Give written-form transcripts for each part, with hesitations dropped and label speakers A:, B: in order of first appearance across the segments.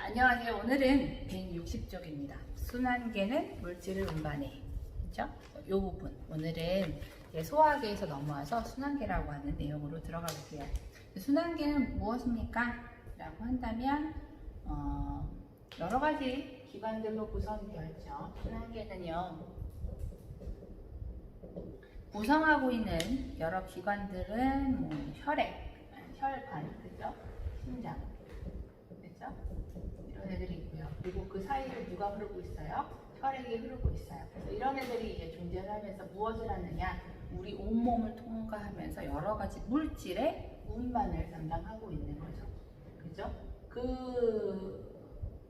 A: 안녕하세요. 오늘은 160쪽입니다. 순환계는 물질을 운반해. 그죠? 이 부분. 오늘은 소화계에서 넘어와서 순환계라고 하는 내용으로 들어가 볼게요. 순환계는 무엇입니까? 라고 한다면, 여러 가지 기관들로 구성되어 있죠. 순환계는요, 구성하고 있는 여러 기관들은 혈액, 혈관, 그죠? 심장, 그죠? 이런 애들이 있고요. 그리고 그 사이를 누가 흐르고 있어요? 혈액이 흐르고 있어요. 그래서 이런 애들이 이제 존재를 하면서 무엇을 하느냐? 우리 온몸을 통과하면서 여러 가지 물질의 운반을 담당하고 있는 거죠. 그죠? 그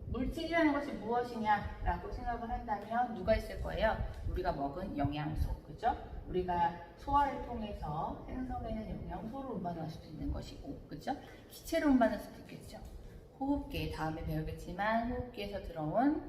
A: 물질이라는 것이 무엇이냐라고 생각을 한다면 누가 있을 거예요? 우리가 먹은 영양소, 그죠? 우리가 소화를 통해서 생성되는 영양소를 운반할 수도 있는 것이고, 그죠? 기체를 운반할 수도 있겠죠. 호흡기, 다음에 배우겠지만 호흡기에서 들어온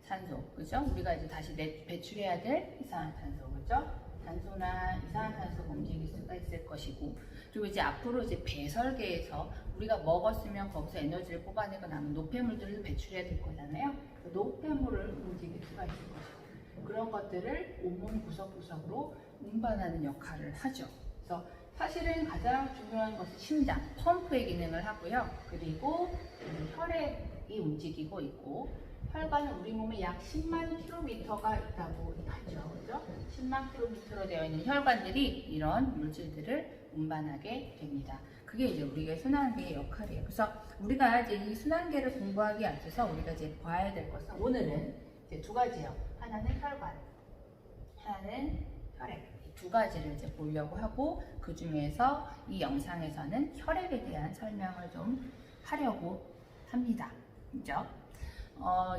A: 산소, 그죠? 우리가 이제 다시 배출해야 될 이산화탄소, 그죠? 산소나 이산화탄소가 움직일 수가 있을 것이고, 그리고 이제 앞으로 이제 배설계에서 우리가 먹었으면 거기서 에너지를 뽑아내고 남은 노폐물들을 배출해야 될 거잖아요. 그 노폐물을 움직일 수가 있을 것이고, 그런 것들을 온몸 구석구석으로 운반하는 역할을 하죠. 그래서 사실은 가장 중요한 것은 심장, 펌프의 기능을 하고요. 그리고 혈액이 움직이고 있고, 혈관은 우리 몸에 약 10만 킬로미터가 있다고 하죠. 그죠? 10만 킬로미터로 되어 있는 혈관들이 이런 물질들을 운반하게 됩니다. 그게 이제 우리가 순환계의 역할이에요. 그래서 우리가 이제 이 순환계를 공부하기 앞서서 우리가 이제 봐야 될 것은 오늘은 이제 두 가지예요. 하나는 혈관, 하나는 혈액. 두 가지를 이제 보려고 하고, 그 중에서 이 영상에서는 혈액에 대한 설명을 좀 하려고 합니다. 그죠?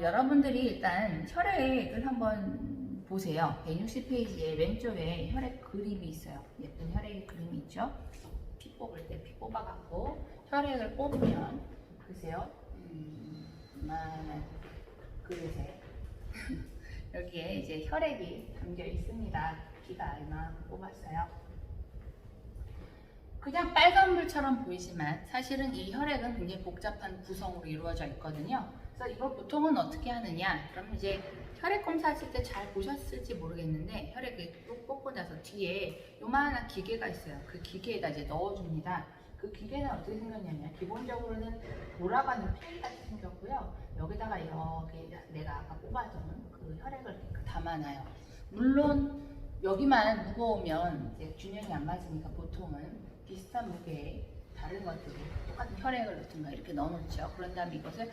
A: 여러분들이 일단 혈액을 한번 보세요. 160페이지에 왼쪽에 혈액 그림이 있어요. 예쁜 혈액 그림이 있죠? 피 뽑을 때 피 뽑아갖고 혈액을 뽑으면, 글쎄요, 이만한 그릇에 여기에 이제 혈액이 담겨 있습니다. 피가 이만큼 뽑았어요. 그냥 빨간물처럼 보이지만 사실은 이 혈액은 굉장히 복잡한 구성으로 이루어져 있거든요. 그래서 이걸 보통은 어떻게 하느냐? 그러면 이제 혈액 검사하실 때 잘 보셨을지 모르겠는데, 혈액을 뚝 뽑고 나서 뒤에 요만한 기계가 있어요. 그 기계에다 이제 넣어줍니다. 그 기계는 어떻게 생겼냐면, 기본적으로는 돌아가는 팽이같이 생겼고요. 여기다가 이렇게 내가 아까 뽑아둔 그 혈액을 담아놔요. 물론 여기만 무거우면 이제 균형이 안 맞으니까 보통은 비슷한 무게의 다른 것들을 똑같은 혈액을 넣든가 이렇게 넣어놓죠. 그런 다음에 이것을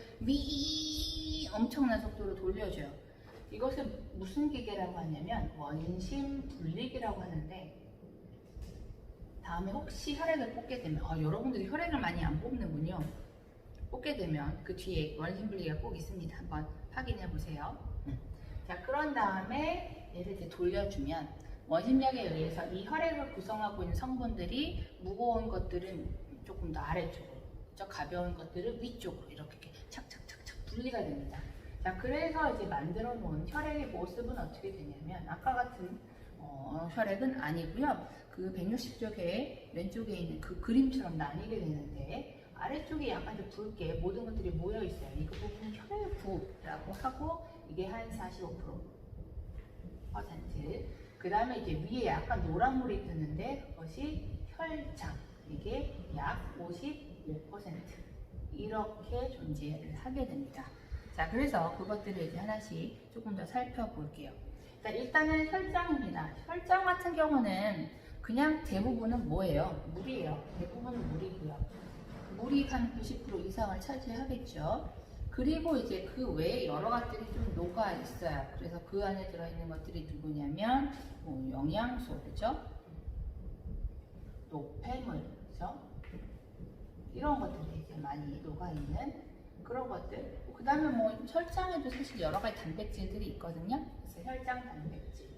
A: 엄청난 속도로 돌려줘요. 이것을 무슨 기계라고 하냐면 원심 분리기라고 하는데, 다음에 혹시 혈액을 뽑게 되면, 여러분들이 혈액을 많이 안 뽑는군요. 뽑게 되면 그 뒤에 원심 분리기가 꼭 있습니다. 한번 확인해 보세요. 자, 그런 다음에 얘를 이제 돌려주면 원심력에 의해서 이 혈액을 구성하고 있는 성분들이 무거운 것들은 조금 더 아래쪽으로, 가벼운 것들은 위쪽으로 이렇게 착착착착 분리가 됩니다. 자, 그래서 이제 만들어 놓은 혈액의 모습은 어떻게 되냐면, 아까 같은 혈액은 아니고요. 그 160쪽에 왼쪽에 있는 그 그림처럼 나뉘게 되는데, 아래쪽에 약간 좀 붉게 모든 것들이 모여 있어요. 이 부분은 혈부라고 하고, 이게 한 45%. 그 다음에 이제 위에 약간 노란물이 뜨는데, 그것이 혈장. 이게 약 55%. 이렇게 존재를 하게 됩니다. 자, 그래서 그것들을 이제 하나씩 조금 더 살펴볼게요. 자, 일단은 혈장입니다. 혈장 같은 경우는 그냥 대부분은 뭐예요? 물이에요. 대부분은 물이고요. 물이 한 90% 이상을 차지하겠죠. 그리고 이제 그 외에 여러 가지들이 좀 녹아 있어요. 그래서 그 안에 들어있는 것들이 누구냐면, 영양소, 그죠? 노폐물, 그죠? 이런 것들이 이제 많이 녹아 있는 그런 것들. 그 다음에 혈장에도 사실 여러 가지 단백질들이 있거든요. 그래서 혈장 단백질.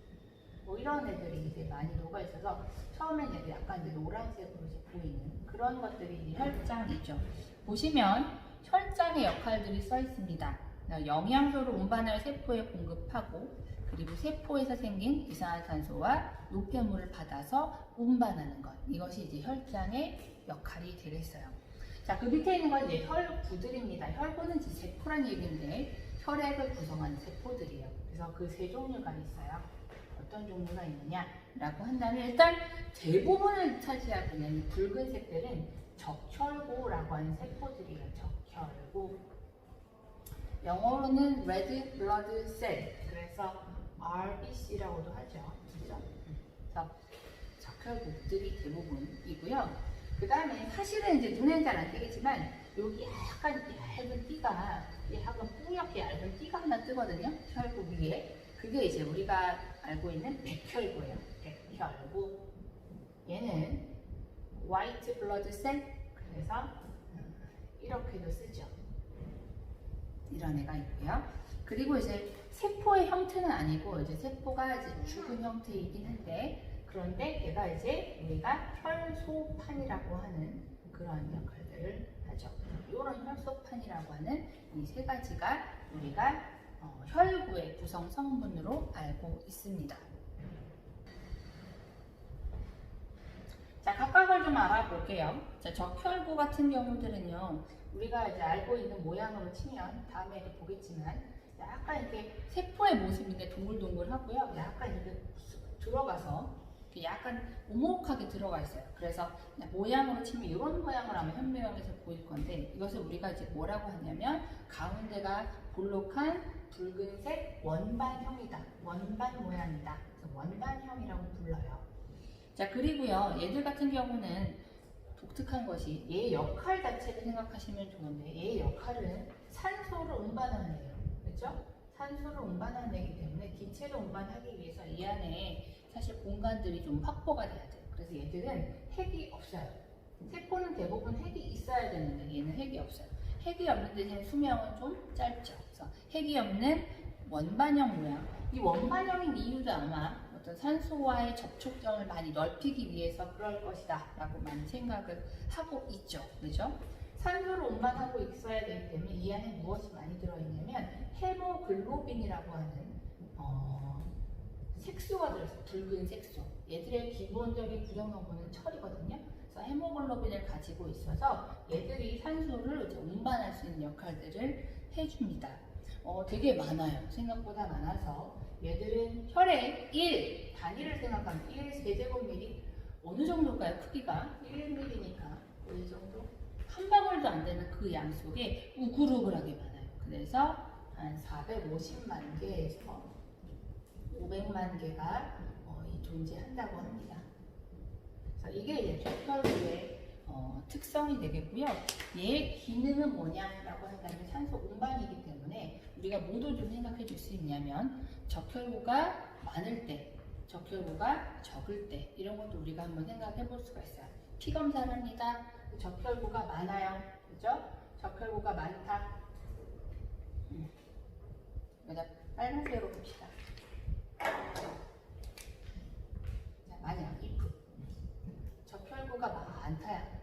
A: 이런 애들이 이제 많이 녹아 있어서 처음엔 얘도 약간 이제 노란색으로 이제 보이는 그런 것들이 이제 혈장이죠. 보시면 혈장의 역할들이 써 있습니다. 영양소를 운반할 세포에 공급하고, 그리고 세포에서 생긴 이산화탄소와 노폐물을 받아서 운반하는 것. 이것이 이제 혈장의 역할이 되겠어요. 자, 그 밑에 있는 건 이제 혈구들입니다. 혈구는 이제 세포란 얘기인데 혈액을 구성하는 세포들이에요. 그래서 그 세 종류가 있어요. 어떤 종류가 있느냐라고 한다면 일단 대부분을 차지하고 있는 이 붉은색들은 적혈구라고 하는 세포들이에요. 적혈구. 영어로는 Red Blood Cell. 그래서 RBC라고도 하죠. 그죠? 그래서 적혈구들이 대부분이고요. 그 다음에 사실은 이제 눈에는 잘 안 띄겠지만 여기 약간 얇은 띠가 약간 뿌옇게 얇은 띠가 하나 뜨거든요. 혈구 위에. 그게 이제 우리가 알고 있는 백혈구예요. 백혈구. 얘는 white blood cell. 그래서 이렇게도 쓰죠. 이런 애가 있고요. 그리고 이제 세포의 형태는 아니고 이제 세포가 이제 죽은 형태이긴 한데 그런데 얘가 이제 우리가 혈소판이라고 하는 그런 역할들을 하죠. 이런 혈소판이라고 하는 이 세 가지가 우리가 혈구의 구성 성분으로 알고 있습니다. 자, 각각을 좀 알아볼게요. 자, 적혈구 같은 경우들은요, 우리가 이제 알고 있는 모양으로 치면 다음에 보겠지만 약간 이렇게 세포의 모습인데 동글동글하고요. 약간 이렇게 들어가서 약간 오목하게 들어가 있어요. 그래서 모양으로 치면 이런 모양을 아마 현미경에서 보일 건데 이것을 우리가 이제 뭐라고 하냐면 가운데가 볼록한 붉은색 원반형이다. 원반 모양이다. 그래서 원반형이라고 불러요. 자, 그리고요, 얘들 같은 경우는 독특한 것이 얘의 역할 자체를 생각하시면 좋은데 얘의 역할은 산소를 운반하는 애예요. 그렇죠? 산소를 운반하는 애이기 때문에 기체를 운반하기 위해서 이 안에 사실 공간들이 좀 확보가 돼야 돼요. 그래서 얘들은 핵이 없어요. 세포는 대부분 핵이 있어야 되는데 얘는 핵이 없어요. 핵이 없는 대신 수명은 좀 짧죠. 그래서 핵이 없는 원반형 모양. 이 원반형인 이유도 아마 어떤 산소와의 접촉점을 많이 넓히기 위해서 그럴 것이다 라고 많이 생각을 하고 있죠. 그죠? 산소를 운반하고 있어야 되기 때문에 이 안에 무엇이 많이 들어있냐면 헤모글로빈이라고 하는 색소가 들어있어요. 붉은 색소. 얘들의 기본적인 구성성분은 철이거든요. 그래서 헤모글로빈을 가지고 있어서 얘들이 산소를 운반할 수 있는 역할들을 해줍니다. 되게 많아요. 생각보다 많아서 얘들은 혈액 1 단위를 생각하면 1 세제곱미리 어느 정도일까요? 크기가 1mm니까 이 정도 한 방울도 안 되는 그 양 속에 우글우글하게 많아요. 그래서 한 450만 개에서 500만 개가 존재한다고 합니다. 그래서 이게 이제 적혈구의 특성이 되겠고요. 얘의 기능은 뭐냐라고 한다면 산소 운반이기 때문에 우리가 뭐도 좀 생각해 줄 수 있냐면 적혈구가 많을 때, 적혈구가 적을 때 이런 것도 우리가 한번 생각해 볼 수가 있어요. 피 검사를 합니다. 적혈구가 많아요. 그죠? 적혈구가 많다. 그래서 빨간색으로 봅시다. 자, 만약 if 적혈구가 많다야.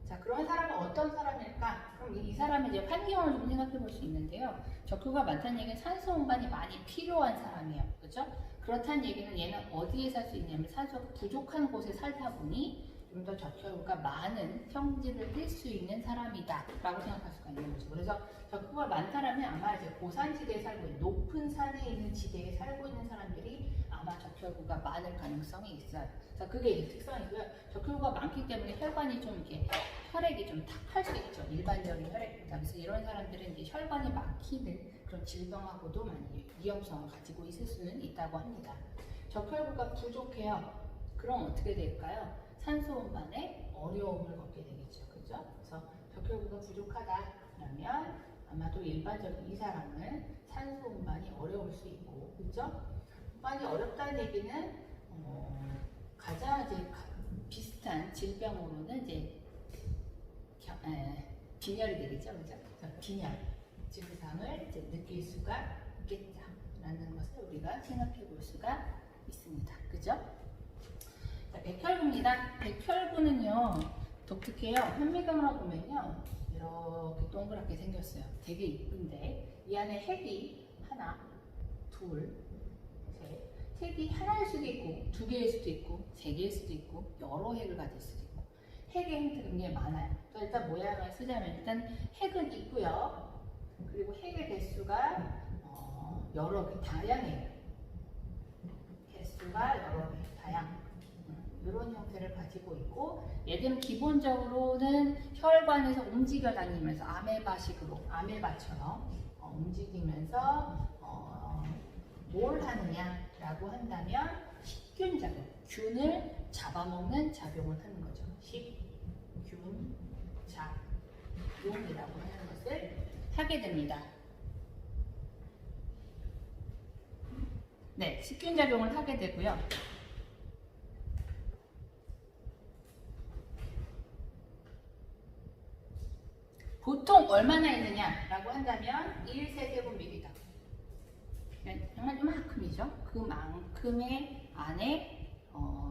A: 자, 그런 사람은 어떤 사람일까? 그럼 이 사람의 이제 환경을 좀 생각해 볼 수 있는데요. 적혈구가 많다는 얘기는 산소 운반이 많이 필요한 사람이에요. 그죠? 그렇다는 얘기는 얘는 어디에 살 수 있냐면 산소가 부족한 곳에 살다 보니 좀 더 적혈구가 많은 평지를 뛸 수 있는 사람이다 라고 생각할 수가 있는 거죠. 그래서 적혈구가 많다라면 아마 이제 고산지대에 살고 있는 높은 산에 있는 지대에 살고 있는 사람들이 아마 적혈구가 많을 가능성이 있어요. 그래서 그게 이제 특성이고요. 적혈구가 많기 때문에 혈관이 좀 이렇게 혈액이 좀 탁할 수 있죠. 일반적인 혈액보다. 그래서 이런 사람들은 이제 혈관이 막히는 그런 질병하고도 많이 위험성을 가지고 있을 수는 있다고 합니다. 적혈구가 부족해요. 그럼 어떻게 될까요? 산소 운반에 어려움을 겪게 되겠죠. 그죠? 그래서 적혈구가 부족하다 그러면 아마도 일반적인 이 사람은 산소 운반이 어려울 수 있고, 그죠? 운반이 어렵다는 얘기는 가장 이제 비슷한 질병으로는 이제 빈혈이 되겠죠, 그죠? 빈혈 증상을 이제 느낄 수가 있겠다라는 것을 우리가 생각해 볼 수가 있습니다, 그죠? 자, 백혈구입니다. 백혈구는요 독특해요. 현미경으로 보면요 이렇게 동그랗게 생겼어요. 되게 이쁜데 이 안에 핵이 하나, 둘, 셋. 핵이 하나일 수도 있고 두 개일 수도 있고 세 개일 수도 있고 여러 핵을 가질 수도 있고 핵의 형태가 굉장히 많아요. 그래서 일단 모양을 쓰자면 일단 핵은 있고요. 그리고 핵의 개수가 여러 개, 다양해요. 개수가 여러 개, 다양. 이런 형태를 가지고 있고, 얘들은 기본적으로는 혈관에서 움직여 다니면서 아메바식으로, 아메바처럼 움직이면서 뭘 하느냐라고 한다면 식균 작용, 균을 잡아먹는 작용을 하는 거죠. 식균 작용이라고 하는 것을 하게 됩니다. 네, 식균 작용을 하게 되고요. 보통 얼마나 있느냐라고 한다면 1세제곱미리다. 정말 이만큼이죠. 그만큼의 안에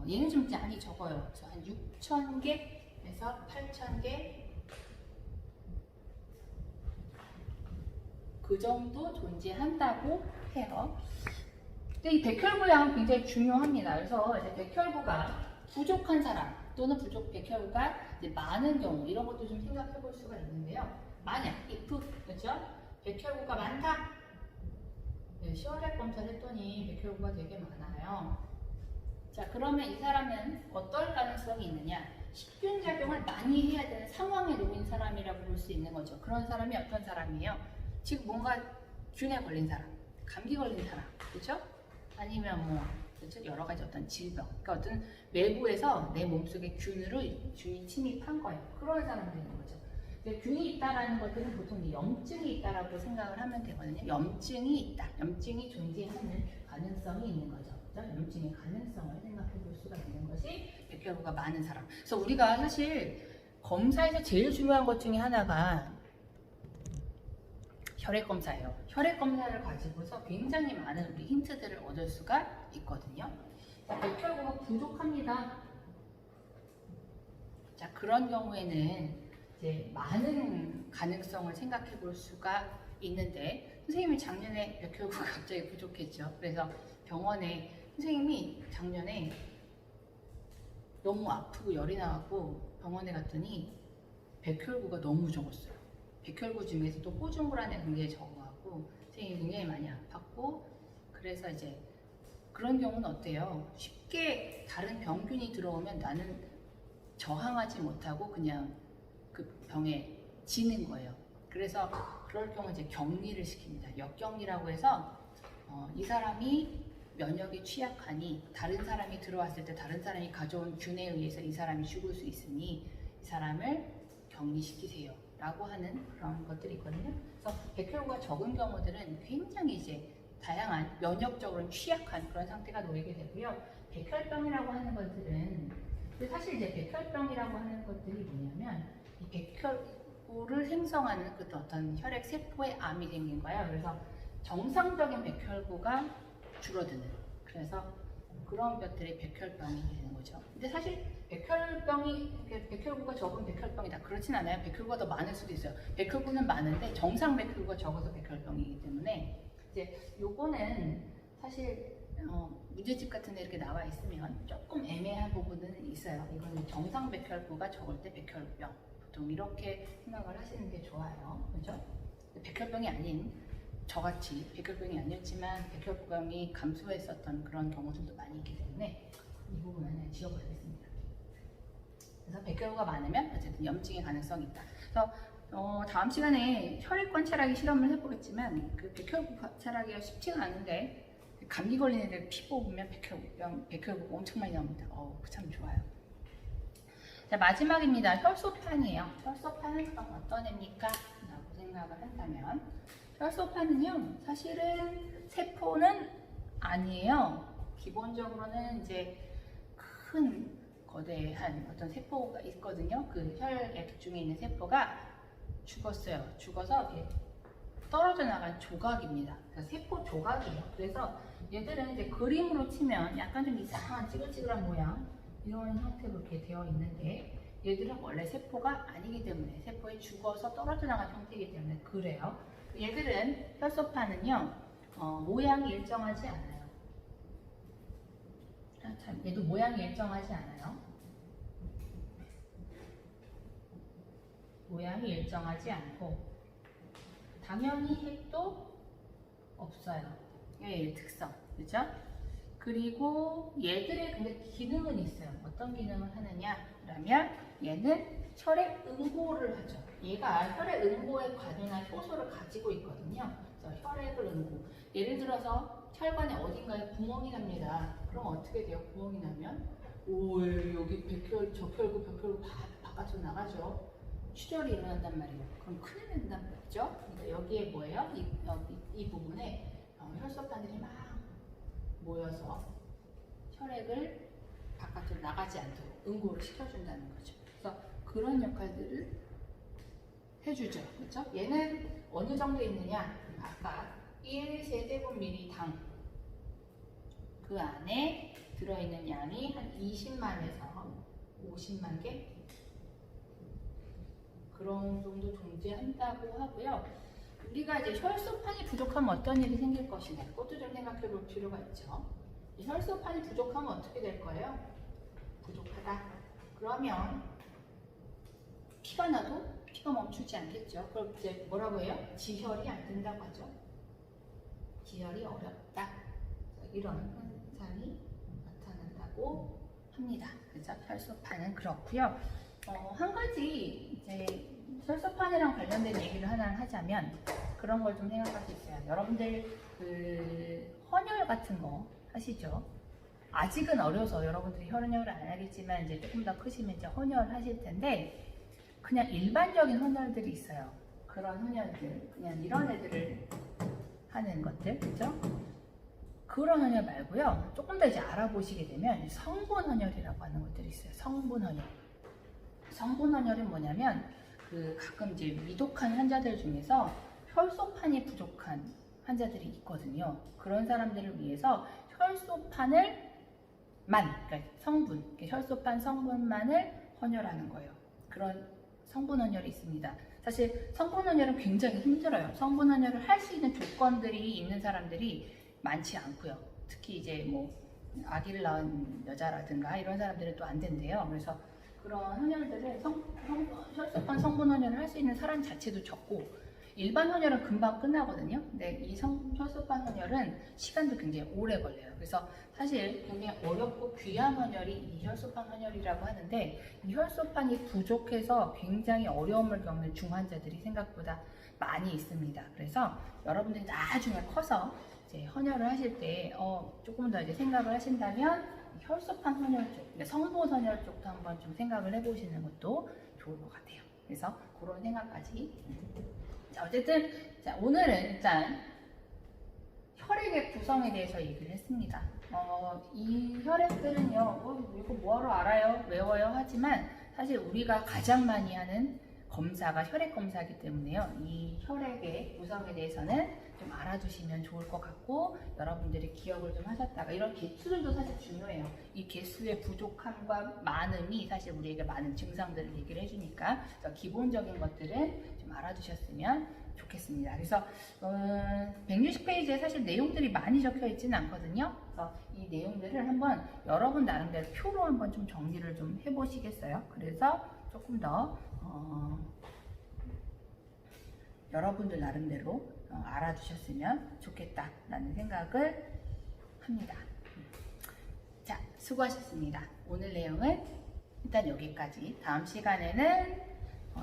A: 얘는 좀 양이 적어요. 그래서 한 6,000개에서 8,000개 그 정도 존재한다고 해요. 근데 이 백혈구양은 굉장히 중요합니다. 그래서 이제 백혈구가 부족한 사람 또는 백혈구가 이제 많은 경우 이런 것도 좀 생각해 볼 수가 있는데요. 만약 if 그렇죠? 백혈구가 많다. 네, 시혈액 검사를 했더니 백혈구가 되게 많아요. 자, 그러면 이 사람은 어떨 가능성이 있느냐? 식균 작용을 많이 해야 되는 상황에 놓인 사람이라고 볼 수 있는 거죠. 그런 사람이 어떤 사람이에요? 지금 뭔가 균에 걸린 사람, 감기 걸린 사람, 그렇죠? 아니면 뭐 그렇죠? 여러 가지 어떤 질병, 그러니까 어떤 외부에서 내 몸속에 균이 침입한 거예요. 그런 사람들인 거죠. 균이 있다라는 것들은 보통 염증이 있다라고 생각을 하면 되거든요. 염증이 있다, 염증이 존재하는 가능성이 있는 거죠. 그렇죠? 염증의 가능성을 생각해 볼 수가 있는 것이 백혈구가 많은 사람. 그래서 우리가 사실 검사에서 제일 중요한 것 중에 하나가 혈액 검사예요. 혈액 검사를 가지고서 굉장히 많은 우리 힌트들을 얻을 수가 있거든요. 자, 백혈구가 부족합니다. 자, 그런 경우에는 이제 많은 가능성을 생각해 볼 수가 있는데, 선생님이 작년에 백혈구가 갑자기 부족했죠. 그래서 병원에 선생님이 작년에 너무 아프고 열이 나갖고 병원에 갔더니 백혈구가 너무 적었어요. 백혈구 중에서도 호중굴안에 굉장히 적어갖고 선생님이 굉장히 많이 아팠고, 그래서 이제 그런 경우는 어때요? 쉽게 다른 병균이 들어오면 나는 저항하지 못하고 그냥 그 병에 지는 거예요. 그래서 그럴 경우 이제 격리를 시킵니다. 역격리라고 해서 이 사람이 면역이 취약하니 다른 사람이 들어왔을 때 다른 사람이 가져온 균에 의해서 이 사람이 죽을 수 있으니 이 사람을 격리시키세요 라고 하는 그런 것들이 있거든요. 그래서 백혈구가 적은 경우들은 굉장히 이제 다양한 면역적으로 취약한 그런 상태가 놓이게 되고요. 백혈병이라고 하는 것들은 사실 이제 백혈병이라고 하는 것들이 뭐냐면 이 백혈구를 생성하는 그 어떤 혈액 세포에 암이 생긴 거예요. 그래서 정상적인 백혈구가 줄어드는, 그래서 그런 것들이 백혈병이 되는 거죠. 근데 사실 백혈구가 적은 백혈병이다 그렇진 않아요. 백혈구가 더 많을 수도 있어요. 백혈구는 많은데 정상 백혈구가 적어서 백혈병이기 때문에 이제 요거는 사실 문제집 같은 데 이렇게 나와 있으면 조금 애매한 부분은 있어요. 이거는 정상 백혈구가 적을 때 백혈병, 보통 이렇게 생각을 하시는 게 좋아요. 그렇죠? 백혈병이 아닌, 저같이 백혈병이 아니었지만 백혈병이 감소했었던 그런 경우들도 많이 있기 때문에 이 부분은 지워버리겠습니다. 그래서 백혈구가 많으면 어쨌든 염증의 가능성이 있다. 그래서 다음 시간에 혈액 관찰하기 실험을 해보겠지만 그 백혈구 관찰하기가 쉽지가 않은데, 감기 걸린 애들 피 뽑으면 백혈구가 엄청 많이 나옵니다. 참 좋아요. 자, 마지막입니다. 혈소판이에요. 혈소판은 그럼 어떤 애입니까? 라고 생각을 한다면, 혈소판은요, 사실은 세포는 아니에요. 기본적으로는 이제 큰 거대한 어떤 세포가 있거든요. 그 혈액 중에 있는 세포가 죽었어요. 죽어서 이렇게 떨어져 나간 조각입니다. 그래서 세포 조각이에요. 그래서 얘들은 이제 그림으로 치면 약간 좀 이상한 찌글찌글한 모양, 이런 형태로 이렇게 되어 있는데, 얘들은 원래 세포가 아니기 때문에, 세포에 죽어서 떨어져 나간 형태이기 때문에 그래요. 얘들은 혈소판은요, 모양이 일정하지 않아요. 참, 얘도 모양이 일정하지 않아요. 모양이 일정하지 않고 당연히 핵도 없어요. 이게 특성, 그죠? 그리고 얘들의 근데 기능은 있어요. 어떤 기능을 하느냐? 그러면 얘는 혈액 응고를 하죠. 얘가 혈액 응고에 관여한 효소를 가지고 있거든요. 그래서 혈액을 응고. 예를 들어서 혈관에 어딘가에 구멍이 납니다. 그럼 어떻게 돼요? 구멍이 나면 여기 백혈, 적혈구, 벽혈구 바깥으로 나가죠. 출혈이 일어난단 말이에요. 그럼 큰일 난단 말이죠. 그러니까 여기에 뭐예요? 이 부분에 혈소판들이 막 모여서 혈액을 바깥으로 나가지 않도록 응고를 시켜준다는 거죠. 그래서 그런 역할들을 해주죠. 그렇죠? 얘는 어느 정도 있느냐? 아까 1세제곱미리 당 그 안에 들어있는 양이 한 20만에서 50만 개 그런 정도 존재한다고 하고요. 우리가 이제 혈소판이 부족하면 어떤 일이 생길 것이냐 그것도 좀 생각해 볼 필요가 있죠. 혈소판이 부족하면 어떻게 될 거예요? 부족하다. 그러면 피가 나도 피가 멈추지 않겠죠. 그럼 이제 뭐라고 해요? 지혈이 안 된다고 하죠. 지혈이 어렵다. 이런 현상이 나타난다고 합니다. 그죠? 혈소판은 그렇고요. 한 가지 이제 혈소판이랑 관련된 얘기를 하나 하자면 그런 걸 좀 생각할 수 있어요. 여러분들 그 헌혈 같은 거 하시죠? 아직은 어려서 여러분들이 헌혈을 안 하겠지만 이제 조금 더 크시면 이제 헌혈 하실 텐데 그냥 일반적인 헌혈들이 있어요. 그런 헌혈들 그냥 이런 애들을 하는 것들 그죠? 그런 헌혈 말고요. 조금 더 이제 알아보시게 되면 성분 헌혈이라고 하는 것들이 있어요. 성분 헌혈. 성분 헌혈은 뭐냐면 그 가끔 이제 위독한 환자들 중에서 혈소판이 부족한 환자들이 있거든요. 그런 사람들을 위해서 그러니까 성분, 혈소판 성분만을 헌혈하는 거예요. 그런 성분 헌혈이 있습니다. 사실 성분 헌혈은 굉장히 힘들어요. 성분 헌혈을 할 수 있는 조건들이 있는 사람들이 많지 않고요. 특히 이제 뭐 아기를 낳은 여자라든가 이런 사람들은 또 안 된대요. 그래서 그런 헌혈들을 혈소판 성분 헌혈을 할 수 있는 사람 자체도 적고 일반 헌혈은 금방 끝나거든요. 근데 이 혈소판 헌혈은 시간도 굉장히 오래 걸려요. 그래서 사실 굉장히 어렵고 귀한 헌혈이 이 혈소판 헌혈이라고 하는데 이 혈소판이 부족해서 굉장히 어려움을 겪는 중환자들이 생각보다 많이 있습니다. 그래서 여러분들이 나중에 커서 이제 헌혈을 하실 때 조금 더 이제 생각을 하신다면 혈소판 헌혈 쪽, 그러니까 성분 헌혈 쪽도 한번 좀 생각을 해보시는 것도 좋을 것 같아요. 그래서 그런 생각까지. 자, 어쨌든 오늘은 일단 혈액의 구성에 대해서 얘기를 했습니다. 이 혈액들은요, 이거 뭐하러 알아요? 외워요? 하지만 사실 우리가 가장 많이 하는 검사가 혈액 검사이기 때문에요. 이 혈액의 구성에 대해서는 좀 알아두시면 좋을 것 같고 여러분들이 기억을 좀 하셨다가 이런 개수들도 사실 중요해요. 이 개수의 부족함과 많음이 사실 우리에게 많은 증상들을 얘기를 해주니까 기본적인 것들은 좀 알아두셨으면 좋겠습니다. 그래서 160페이지에 사실 내용들이 많이 적혀 있지는 않거든요. 그래서 이 내용들을 한번 여러분 나름대로 표로 한번 좀 정리를 좀 해보시겠어요? 그래서 조금 더 여러분들 나름대로 알아두셨으면 좋겠다라는 생각을 합니다. 자, 수고하셨습니다. 오늘 내용은 일단 여기까지. 다음 시간에는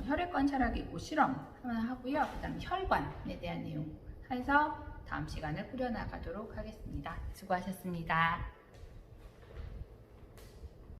A: 혈액 관찰하기 실험 하나 하고요. 그 다음에 혈관에 대한 내용 해서 다음 시간을 꾸려나가도록 하겠습니다. 수고하셨습니다.